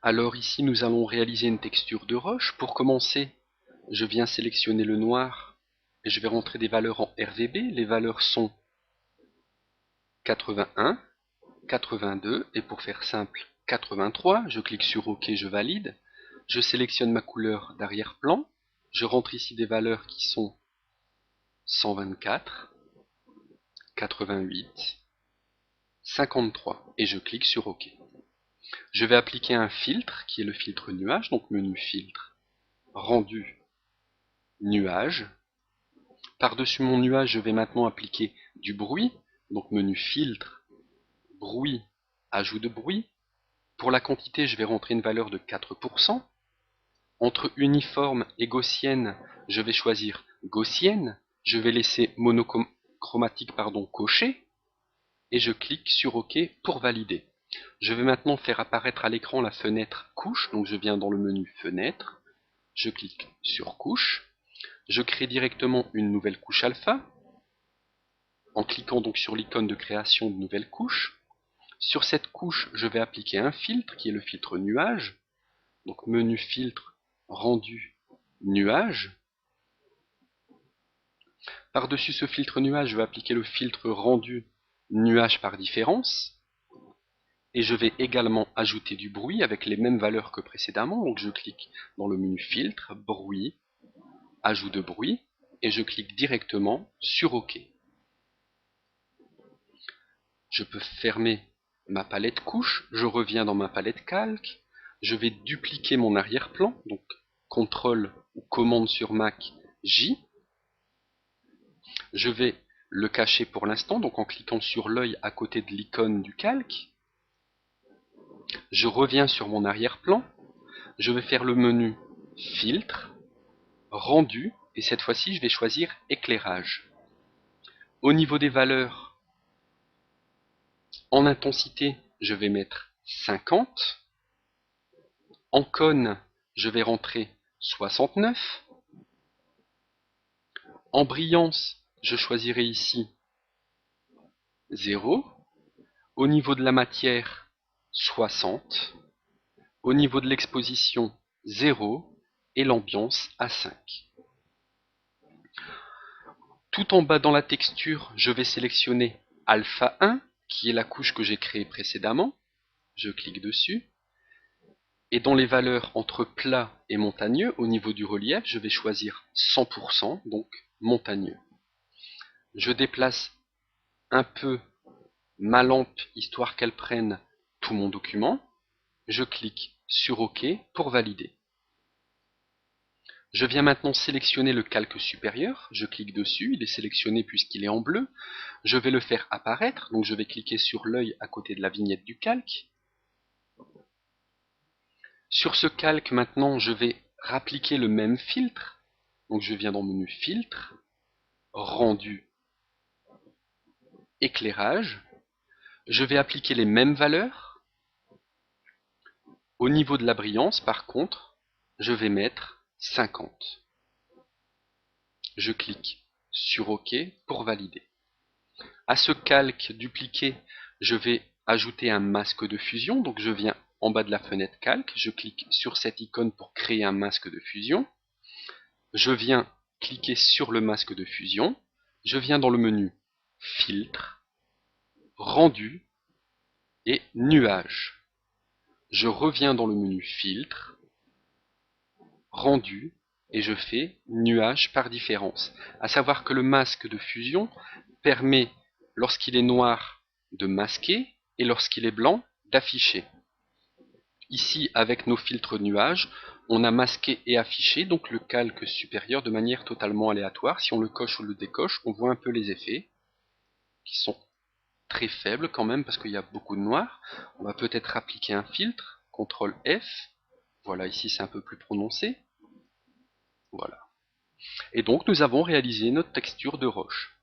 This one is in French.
Alors ici, nous allons réaliser une texture de roche. Pour commencer, je viens sélectionner le noir et je vais rentrer des valeurs en RVB. Les valeurs sont 81, 82 et pour faire simple, 83. Je clique sur OK, je valide. Je sélectionne ma couleur d'arrière-plan. Je rentre ici des valeurs qui sont 124, 88, 53 et je clique sur OK. Je vais appliquer un filtre qui est le filtre nuage, donc menu filtre, rendu, nuage. Par-dessus mon nuage, je vais maintenant appliquer du bruit, donc menu filtre, bruit, ajout de bruit. Pour la quantité, je vais rentrer une valeur de 4%. Entre uniforme et gaussienne, je vais choisir gaussienne. Je vais laisser monochromatique coché et je clique sur OK pour valider. Je vais maintenant faire apparaître à l'écran la fenêtre couche, donc je viens dans le menu fenêtre, je clique sur couche, je crée directement une nouvelle couche alpha, en cliquant donc sur l'icône de création de nouvelle couche. Sur cette couche, je vais appliquer un filtre qui est le filtre nuage, donc menu filtre, rendu, nuage. Par-dessus ce filtre nuage, je vais appliquer le filtre rendu, nuage par différence. Et je vais également ajouter du bruit avec les mêmes valeurs que précédemment. Donc je clique dans le menu filtre, bruit, ajout de bruit, et je clique directement sur OK. Je peux fermer ma palette couche, je reviens dans ma palette calque, je vais dupliquer mon arrière-plan, donc CTRL ou commande sur Mac, J. Je vais le cacher pour l'instant, donc en cliquant sur l'œil à côté de l'icône du calque. Je reviens sur mon arrière-plan, je vais faire le menu filtre, rendu, et cette fois-ci je vais choisir éclairage. Au niveau des valeurs, en intensité, je vais mettre 50. En cône, je vais rentrer 69. En brillance, je choisirai ici 0. Au niveau de la matière, 60. Au niveau de l'exposition, 0. Et l'ambiance à 5. Tout en bas dans la texture, je vais sélectionner alpha 1, qui est la couche que j'ai créée précédemment. Je clique dessus. Et dans les valeurs entre plat et montagneux, au niveau du relief, je vais choisir 100%, donc montagneux. Je déplace un peu ma lampe, histoire qu'elle prenne tout mon document. Je clique sur OK pour valider. Je viens maintenant sélectionner le calque supérieur, je clique dessus, il est sélectionné puisqu'il est en bleu. Je vais le faire apparaître, donc je vais cliquer sur l'œil à côté de la vignette du calque. Sur ce calque maintenant, je vais rappliquer le même filtre, donc je viens dans le menu filtre, rendu, éclairage. Je vais appliquer les mêmes valeurs. Au niveau de la brillance, par contre, je vais mettre 50. Je clique sur OK pour valider. À ce calque dupliqué, je vais ajouter un masque de fusion. Donc je viens en bas de la fenêtre calque, je clique sur cette icône pour créer un masque de fusion. Je viens cliquer sur le masque de fusion. Je viens dans le menu filtre, rendu et nuage. Je reviens dans le menu filtre, rendu et je fais nuage par différence. À savoir que le masque de fusion permet, lorsqu'il est noir, de masquer et lorsqu'il est blanc, d'afficher. Ici, avec nos filtres nuages, on a masqué et affiché donc le calque supérieur de manière totalement aléatoire. Si on le coche ou le décoche, on voit un peu les effets, qui sont très faibles quand même parce qu'il y a beaucoup de noir. On va peut-être appliquer un filtre, CTRL F. Voilà, ici c'est un peu plus prononcé. Voilà. Et donc nous avons réalisé notre texture de roche.